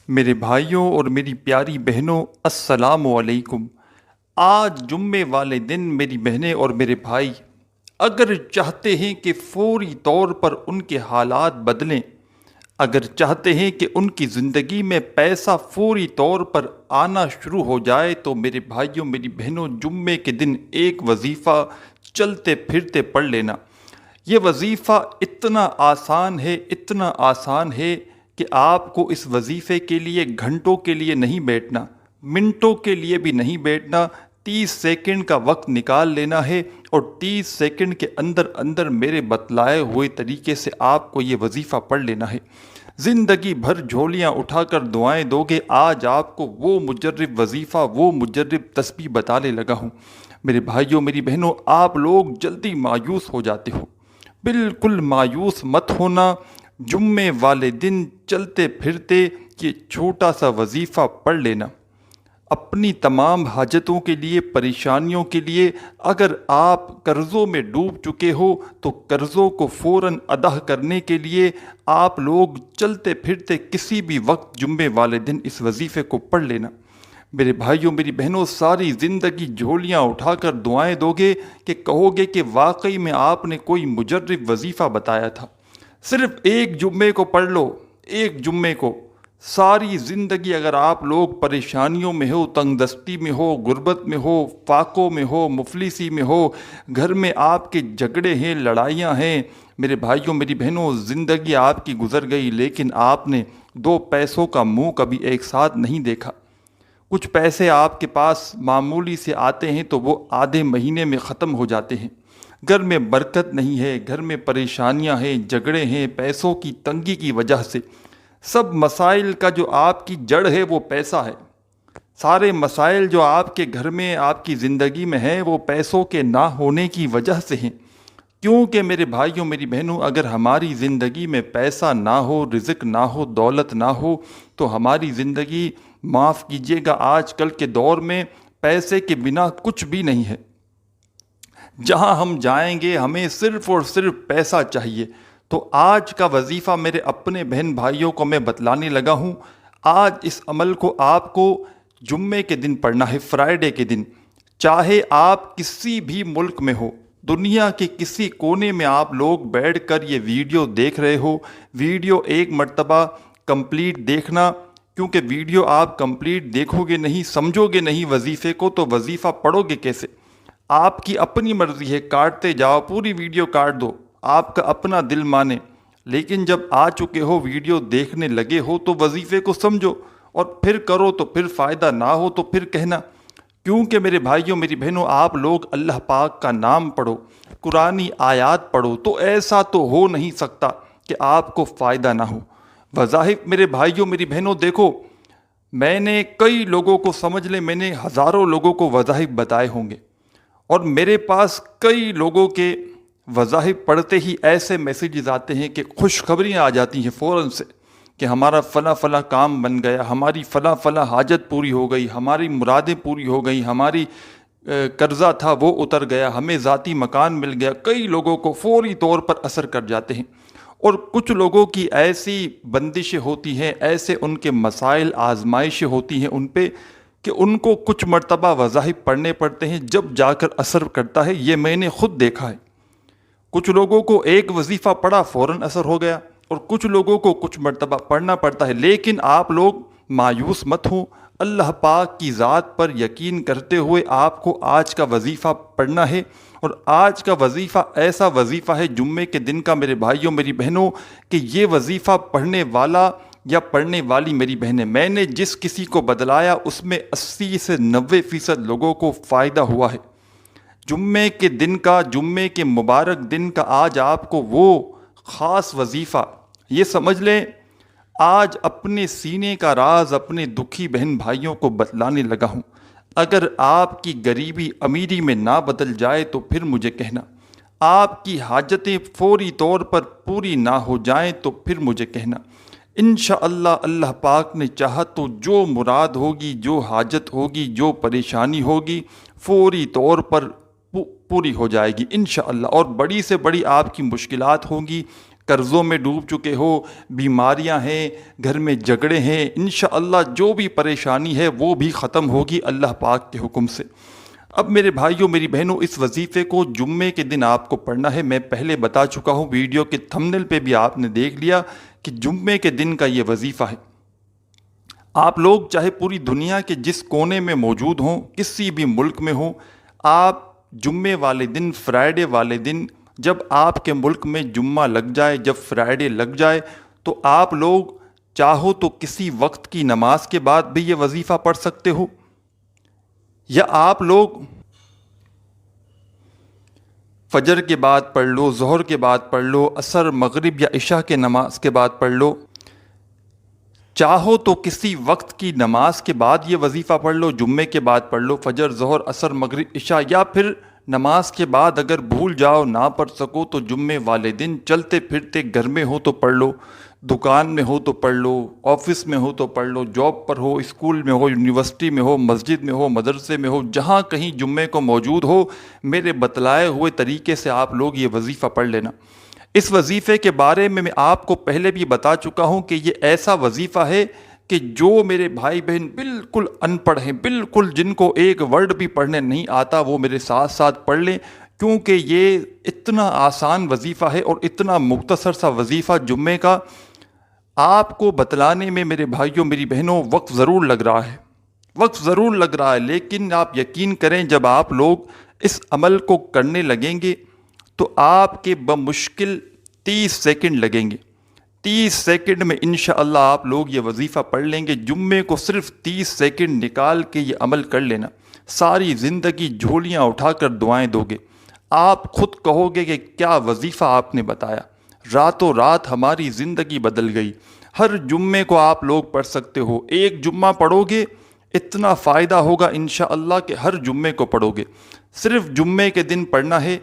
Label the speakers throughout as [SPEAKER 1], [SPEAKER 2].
[SPEAKER 1] میرے بھائیوں اور میری پیاری بہنوں، السلام علیکم۔ آج جمعے والے دن میری بہنیں اور میرے بھائی اگر چاہتے ہیں کہ فوری طور پر ان کے حالات بدلیں، اگر چاہتے ہیں کہ ان کی زندگی میں پیسہ فوری طور پر آنا شروع ہو جائے، تو میرے بھائیوں میری بہنوں، جمعے کے دن ایک وظیفہ چلتے پھرتے پڑھ لینا۔ یہ وظیفہ اتنا آسان ہے، اتنا آسان ہے کہ آپ کو اس وظیفے کے لیے گھنٹوں کے لیے نہیں بیٹھنا، منٹوں کے لیے بھی نہیں بیٹھنا، 30 سیکنڈ کا وقت نکال لینا ہے اور 30 سیکنڈ کے اندر اندر میرے بتلائے ہوئے طریقے سے آپ کو یہ وظیفہ پڑھ لینا ہے۔ زندگی بھر جھولیاں اٹھا کر دعائیں دو گے، آج آپ کو وہ مجرب وظیفہ، وہ مجرب تسبیح بتانے لگا ہوں۔ میرے بھائیوں میری بہنوں، آپ لوگ جلدی مایوس ہو جاتے ہو، بالکل مایوس مت ہونا۔ جمعے والے دن چلتے پھرتے یہ چھوٹا سا وظیفہ پڑھ لینا، اپنی تمام حاجتوں کے لیے، پریشانیوں کے لیے۔ اگر آپ قرضوں میں ڈوب چکے ہو تو قرضوں کو فوراً ادا کرنے کے لیے آپ لوگ چلتے پھرتے کسی بھی وقت جمعے والے دن اس وظیفے کو پڑھ لینا۔ میرے بھائیوں میری بہنوں، ساری زندگی جھولیاں اٹھا کر دعائیں دو گے کہ کہو گے کہ واقعی میں آپ نے کوئی مجرب وظیفہ بتایا تھا۔ صرف ایک جمعے کو پڑھ لو، ایک جمعے کو۔ ساری زندگی اگر آپ لوگ پریشانیوں میں ہو، تنگ دستی میں ہو، غربت میں ہو، فاقوں میں ہو، مفلسی میں ہو، گھر میں آپ کے جھگڑے ہیں، لڑائیاں ہیں، میرے بھائیوں میری بہنوں، زندگی آپ کی گزر گئی، لیکن آپ نے دو پیسوں کا منہ کبھی ایک ساتھ نہیں دیکھا۔ کچھ پیسے آپ کے پاس معمولی سے آتے ہیں تو وہ آدھے مہینے میں ختم ہو جاتے ہیں۔ گھر میں برکت نہیں ہے، گھر میں پریشانیاں ہیں، جھگڑے ہیں، پیسوں کی تنگی کی وجہ سے۔ سب مسائل کا جو آپ کی جڑ ہے وہ پیسہ ہے۔ سارے مسائل جو آپ کے گھر میں، آپ کی زندگی میں ہیں، وہ پیسوں کے نہ ہونے کی وجہ سے ہیں۔ کیونکہ میرے بھائیوں میری بہنوں، اگر ہماری زندگی میں پیسہ نہ ہو، رزق نہ ہو، دولت نہ ہو، تو ہماری زندگی، معاف کیجیے گا، آج کل کے دور میں پیسے کے بنا کچھ بھی نہیں ہے۔ جہاں ہم جائیں گے ہمیں صرف اور صرف پیسہ چاہیے۔ تو آج کا وظیفہ میرے اپنے بہن بھائیوں کو میں بتلانے لگا ہوں۔ آج اس عمل کو آپ کو جمعے کے دن پڑھنا ہے، فرائیڈے کے دن۔ چاہے آپ کسی بھی ملک میں ہو، دنیا کے کسی کونے میں آپ لوگ بیٹھ کر یہ ویڈیو دیکھ رہے ہو، ویڈیو ایک مرتبہ کمپلیٹ دیکھنا، کیونکہ ویڈیو آپ کمپلیٹ دیکھو گے نہیں، سمجھو گے نہیں وظیفے کو، تو وظیفہ پڑھو گے کیسے؟ آپ کی اپنی مرضی ہے، کاٹتے جاؤ، پوری ویڈیو کاٹ دو، آپ کا اپنا دل مانے، لیکن جب آ چکے ہو، ویڈیو دیکھنے لگے ہو، تو وظیفے کو سمجھو اور پھر کرو۔ تو پھر فائدہ نہ ہو تو پھر کہنا۔ کیونکہ میرے بھائیوں میری بہنوں، آپ لوگ اللہ پاک کا نام پڑھو، قرآنی آیات پڑھو، تو ایسا تو ہو نہیں سکتا کہ آپ کو فائدہ نہ ہو۔ وظائف میرے بھائیوں میری بہنوں، دیکھو، میں نے کئی لوگوں کو، سمجھ لیں میں نے ہزاروں لوگوں کو وظائف بتائے ہوں گے، اور میرے پاس کئی لوگوں کے وظائف پڑھتے ہی ایسے میسیجز آتے ہیں کہ خوشخبریاں آ جاتی ہیں فوراً سے کہ ہمارا فلاں فلاں کام بن گیا، ہماری فلاں فلاں حاجت پوری ہو گئی، ہماری مرادیں پوری ہو گئیں، ہماری قرضہ تھا وہ اتر گیا، ہمیں ذاتی مکان مل گیا۔ کئی لوگوں کو فوری طور پر اثر کر جاتے ہیں، اور کچھ لوگوں کی ایسی بندشیں ہوتی ہیں، ایسے ان کے مسائل، آزمائشیں ہوتی ہیں ان پہ، کہ ان کو کچھ مرتبہ وظائف پڑھنے پڑتے ہیں، جب جا کر اثر کرتا ہے۔ یہ میں نے خود دیکھا ہے۔ کچھ لوگوں کو ایک وظیفہ پڑھا فوراً اثر ہو گیا، اور کچھ لوگوں کو کچھ مرتبہ پڑھنا پڑتا ہے۔ لیکن آپ لوگ مایوس مت ہوں، اللہ پاک کی ذات پر یقین کرتے ہوئے آپ کو آج کا وظیفہ پڑھنا ہے۔ اور آج کا وظیفہ ایسا وظیفہ ہے جمعے کے دن کا میرے بھائیوں میری بہنوں، کہ یہ وظیفہ پڑھنے والا یا پڑھنے والی میری بہنیں، میں نے جس کسی کو بدلایا اس میں 80 سے 90% لوگوں کو فائدہ ہوا ہے۔ جمعے کے دن کا، جمعے کے مبارک دن کا آج آپ کو وہ خاص وظیفہ، یہ سمجھ لیں آج اپنے سینے کا راز اپنے دکھی بہن بھائیوں کو بتلانے لگا ہوں۔ اگر آپ کی غریبی امیری میں نہ بدل جائے تو پھر مجھے کہنا، آپ کی حاجتیں فوری طور پر پوری نہ ہو جائیں تو پھر مجھے کہنا۔ انشاءاللہ اللہ پاک نے چاہا تو جو مراد ہوگی، جو حاجت ہوگی، جو پریشانی ہوگی، فوری طور پر پوری ہو جائے گی انشاءاللہ۔ اور بڑی سے بڑی آپ کی مشکلات ہوں گی، قرضوں میں ڈوب چکے ہو، بیماریاں ہیں، گھر میں جھگڑے ہیں، انشاءاللہ جو بھی پریشانی ہے وہ بھی ختم ہوگی اللہ پاک کے حکم سے۔ اب میرے بھائیوں میری بہنوں، اس وظیفے کو جمعے کے دن آپ کو پڑھنا ہے۔ میں پہلے بتا چکا ہوں، ویڈیو کے تھمبنیل پہ بھی آپ نے دیکھ لیا کہ جمعے کے دن کا یہ وظیفہ ہے۔ آپ لوگ چاہے پوری دنیا کے جس کونے میں موجود ہوں، کسی بھی ملک میں ہوں، آپ جمعے والے دن، فرائیڈے والے دن، جب آپ کے ملک میں جمعہ لگ جائے، جب فرائیڈے لگ جائے، تو آپ لوگ چاہو تو کسی وقت کی نماز کے بعد بھی یہ وظیفہ پڑھ سکتے ہو، یا آپ لوگ فجر کے بعد پڑھ لو، ظہر کے بعد پڑھ لو، عصر، مغرب یا عشاء کے نماز کے بعد پڑھ لو، چاہو تو کسی وقت کی نماز کے بعد یہ وظیفہ پڑھ لو، جمعے کے بعد پڑھ لو، فجر، ظہر، عصر، مغرب، عشاء، یا پھر نماز کے بعد اگر بھول جاؤ، نہ پڑھ سکو تو جمعے والے دن چلتے پھرتے گھر میں ہو تو پڑھ لو، دکان میں ہو تو پڑھ لو، آفس میں ہو تو پڑھ لو، جاب پر ہو، اسکول میں ہو، یونیورسٹی میں ہو، مسجد میں ہو، مدرسے میں ہو، جہاں کہیں جمعے کو موجود ہو، میرے بتلائے ہوئے طریقے سے آپ لوگ یہ وظیفہ پڑھ لینا۔ اس وظیفے کے بارے میں آپ کو پہلے بھی بتا چکا ہوں کہ یہ ایسا وظیفہ ہے کہ جو میرے بھائی بہن بالکل ان پڑھ ہیں، بالکل جن کو ایک ورڈ بھی پڑھنے نہیں آتا، وہ میرے ساتھ ساتھ پڑھ لیں، کیونکہ یہ اتنا آسان وظیفہ ہے اور اتنا مختصر سا وظیفہ جمعے کا، آپ کو بتلانے میں میرے بھائیوں میری بہنوں وقت ضرور لگ رہا ہے، وقت ضرور لگ رہا ہے، لیکن آپ یقین کریں جب آپ لوگ اس عمل کو کرنے لگیں گے تو آپ کے بمشکل 30 سیکنڈ لگیں گے۔ 30 سیکنڈ میں انشاءاللہ آپ لوگ یہ وظیفہ پڑھ لیں گے۔ جمعے کو صرف 30 سیکنڈ نکال کے یہ عمل کر لینا، ساری زندگی جھولیاں اٹھا کر دعائیں دو گے، آپ خود کہو گے کہ کیا وظیفہ آپ نے بتایا، راتوں رات ہماری زندگی بدل گئی۔ ہر جمعے کو آپ لوگ پڑھ سکتے ہو، ایک جمعہ پڑھو گے اتنا فائدہ ہوگا انشاءاللہ کہ ہر جمعے کو پڑھو گے۔ صرف جمعے کے دن پڑھنا ہے،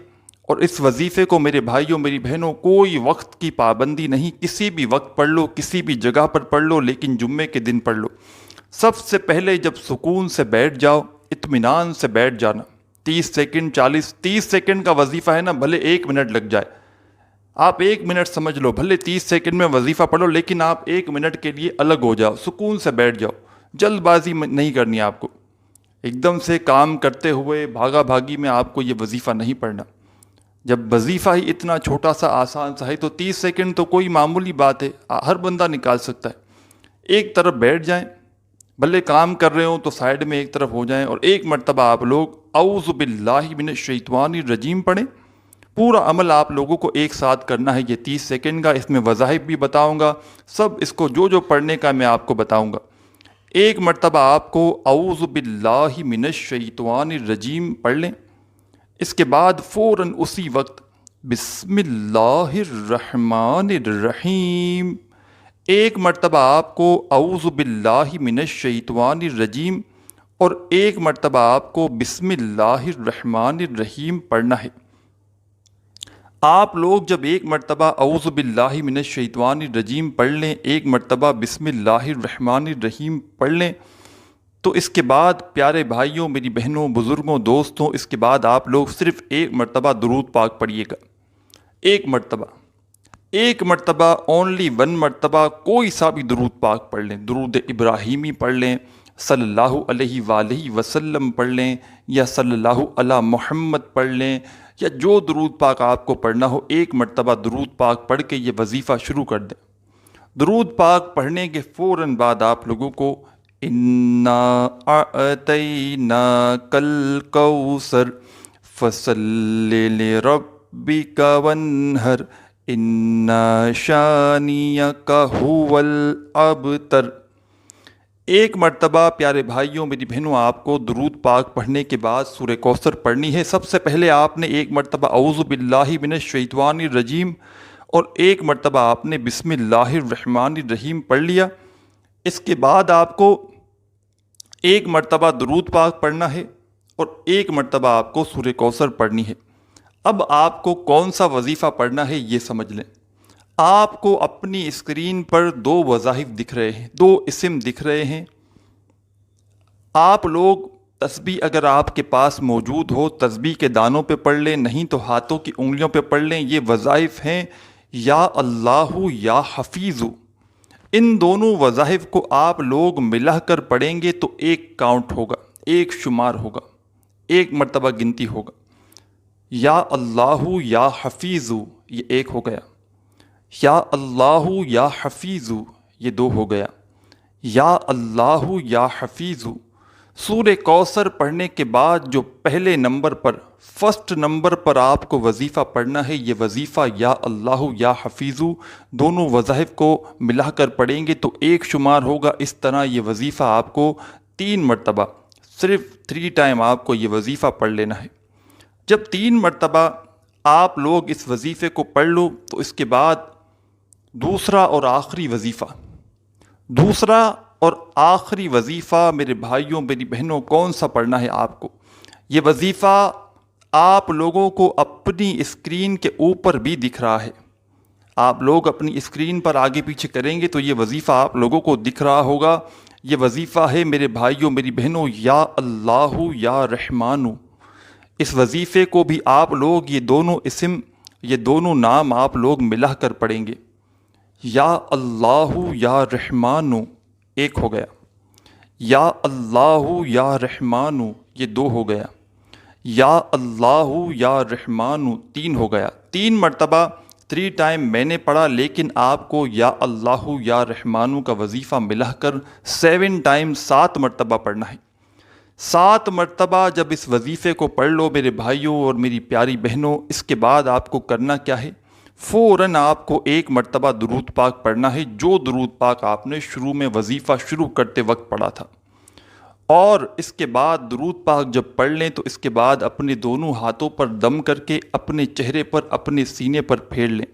[SPEAKER 1] اور اس وظیفے کو میرے بھائیوں میری بہنوں کوئی وقت کی پابندی نہیں، کسی بھی وقت پڑھ لو، کسی بھی جگہ پر پڑھ لو، لیکن جمعے کے دن پڑھ لو۔ سب سے پہلے جب سکون سے بیٹھ جاؤ، اطمینان سے بیٹھ جانا، 30 سیکنڈ 30 سیکنڈ کا وظیفہ ہے نا، بھلے 1 منٹ لگ جائے، آپ 1 منٹ سمجھ لو، بھلے 30 سیکنڈ میں وظیفہ پڑھو، لیکن آپ 1 منٹ کے لیے الگ ہو جاؤ، سکون سے بیٹھ جاؤ، جلد بازی نہیں کرنی آپ کو، ایک دم سے کام کرتے ہوئے بھاگا بھاگی میں آپ کو یہ وظیفہ نہیں پڑھنا۔ جب وظیفہ ہی اتنا چھوٹا سا آسان سا ہے تو 30 سیکنڈ تو کوئی معمولی بات ہے، ہر بندہ نکال سکتا ہے۔ ایک طرف بیٹھ جائیں، بھلے کام کر رہے ہوں تو سائیڈ میں ایک طرف ہو جائیں، اور ایک مرتبہ آپ لوگ اعوذ باللہ من الشیطان الرجیم پڑھیں۔ پورا عمل آپ لوگوں کو ایک ساتھ کرنا ہے، یہ 30 سیکنڈ کا، اس میں وظائف بھی بتاؤں گا، سب اس کو جو پڑھنے کا میں آپ کو بتاؤں گا۔ ایک مرتبہ آپ کو اعوذ باللہ من الشیطان الرجیم پڑھ لیں، اس کے بعد فوراً اسی وقت بسم اللہ الرحمن الرحیم، ایک مرتبہ آپ کو اعوذ باللہ من الشیطان الرجیم اور ایک مرتبہ آپ کو بسم اللہ الرحمن الرحیم پڑھنا ہے۔ آپ لوگ جب ایک مرتبہ اعوذ باللہ من الشیطان الرجیم پڑھ لیں، ایک مرتبہ بسم اللہ الرحمن الرحیم پڑھ لیں، تو اس کے بعد پیارے بھائیوں میری بہنوں بزرگوں دوستوں، اس کے بعد آپ لوگ صرف ایک مرتبہ درود پاک پڑھیے گا، ایک مرتبہ اونلی 1 مرتبہ کوئی سا بھی درود پاک پڑھ لیں، درود ابراہیمی پڑھ لیں، صلی اللہ علیہ وآلہ وسلم پڑھ لیں، یا صلی اللہ علی محمد پڑھ لیں، یا جو درود پاک آپ کو پڑھنا ہو، ایک مرتبہ درود پاک پڑھ کے یہ وظیفہ شروع کر دیں۔ درود پاک پڑھنے کے فوراً بعد آپ لوگوں کو اِنَّا أَعْطَيْنَاكَ الْكَوْثَرَ فَصَلِّ لِرَبِّكَ وَانْحَرْ إِنَّ شَانِئَكَ هُوَ الْأَبْتَرُ۔ ایک مرتبہ پیارے بھائیوں میری بہنوں آپ کو درود پاک پڑھنے کے بعد سورہ کوثر پڑھنی ہے۔ سب سے پہلے آپ نے ایک مرتبہ اعوذ باللہ من الشیطان الرجیم اور ایک مرتبہ آپ نے بسم اللہ الرحمن الرحیم پڑھ لیا۔ اس کے بعد آپ کو ایک مرتبہ درود پاک پڑھنا ہے اور ایک مرتبہ آپ کو سورہ کوثر پڑھنی ہے۔ اب آپ کو کون سا وظیفہ پڑھنا ہے یہ سمجھ لیں۔ آپ کو اپنی اسکرین پر 2 وظائف دکھ رہے ہیں، 2 اسم دکھ رہے ہیں۔ آپ لوگ تسبیح اگر آپ کے پاس موجود ہو تسبیح کے دانوں پہ پڑھ لیں، نہیں تو ہاتھوں کی انگلیوں پہ پڑھ لیں۔ یہ وظائف ہیں، یا اللہ یا حفیظ، ان دونوں وظائف کو آپ لوگ ملا کر پڑھیں گے تو ایک کاؤنٹ ہوگا، ایک شمار ہوگا، ایک مرتبہ گنتی ہوگا۔ یا اللہ یا حفیظ یہ ایک ہو گیا، یا اللہ یا حفیظ یہ دو ہو گیا، یا اللہ یا حفیظ۔ سورہ کوثر پڑھنے کے بعد جو پہلے نمبر پر، فرسٹ نمبر پر آپ کو وظیفہ پڑھنا ہے، یہ وظیفہ یا اللہ یا حفیظ دونوں وظائف کو ملا کر پڑھیں گے تو ایک شمار ہوگا۔ اس طرح یہ وظیفہ آپ کو 3 مرتبہ، صرف 3 ٹائم آپ کو یہ وظیفہ پڑھ لینا ہے۔ جب 3 مرتبہ آپ لوگ اس وظیفے کو پڑھ لو تو اس کے بعد دوسرا اور آخری وظیفہ میرے بھائیوں میری بہنوں کون سا پڑھنا ہے آپ کو؟ یہ وظیفہ آپ لوگوں کو اپنی اسکرین کے اوپر بھی دکھ رہا ہے۔ آپ لوگ اپنی اسکرین پر آگے پیچھے کریں گے تو یہ وظیفہ آپ لوگوں کو دکھ رہا ہوگا۔ یہ وظیفہ ہے میرے بھائیوں میری بہنوں یا اللہ یا رحمانو۔ اس وظیفے کو بھی آپ لوگ یہ دونوں نام آپ لوگ ملا کر پڑھیں گے۔ یا اللہ یا رحمانو ایک ہو گیا، یا اللہ یا رحمانو یہ 2 ہو گیا، یا اللہ یا رحمانو 3 ہو گیا۔ 3 مرتبہ 3 ٹائم میں نے پڑھا، لیکن آپ کو یا اللہ یا رحمانو کا وظیفہ ملا کر 7 ٹائم 7 مرتبہ پڑھنا ہے۔ 7 مرتبہ جب اس وظیفے کو پڑھ لو میرے بھائیوں اور میری پیاری بہنوں، اس کے بعد آپ کو کرنا کیا ہے؟ فوراً آپ کو 1 مرتبہ درود پاک پڑھنا ہے، جو درود پاک آپ نے شروع میں وظیفہ شروع کرتے وقت پڑھا تھا۔ اور اس کے بعد درود پاک جب پڑھ لیں تو اس کے بعد اپنے دونوں ہاتھوں پر دم کر کے اپنے چہرے پر، اپنے سینے پر پھیر لیں۔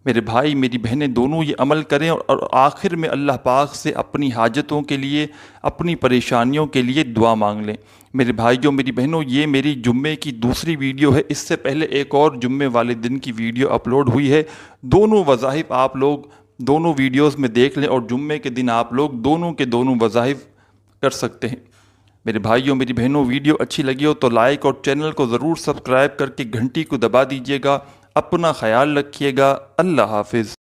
[SPEAKER 1] میرے بھائی میری بہنیں دونوں یہ عمل کریں اور آخر میں اللہ پاک سے اپنی حاجتوں کے لیے، اپنی پریشانیوں کے لیے دعا مانگ لیں۔ میرے بھائیوں میری بہنوں، یہ میری جمعے کی دوسری ویڈیو ہے۔ اس سے پہلے ایک اور جمعے والے دن کی ویڈیو اپلوڈ ہوئی ہے۔ دونوں وظائف آپ لوگ دونوں ویڈیوز میں دیکھ لیں اور جمعے کے دن آپ لوگ دونوں کے دونوں وظائف کر سکتے ہیں۔ میرے بھائیوں میری بہنوں، ویڈیو اچھی لگی ہو تو لائک اور چینل کو ضرور سبسکرائب کر کے گھنٹی کو دبا دیجیے گا۔ اپنا خیال رکھیے گا۔ اللہ حافظ۔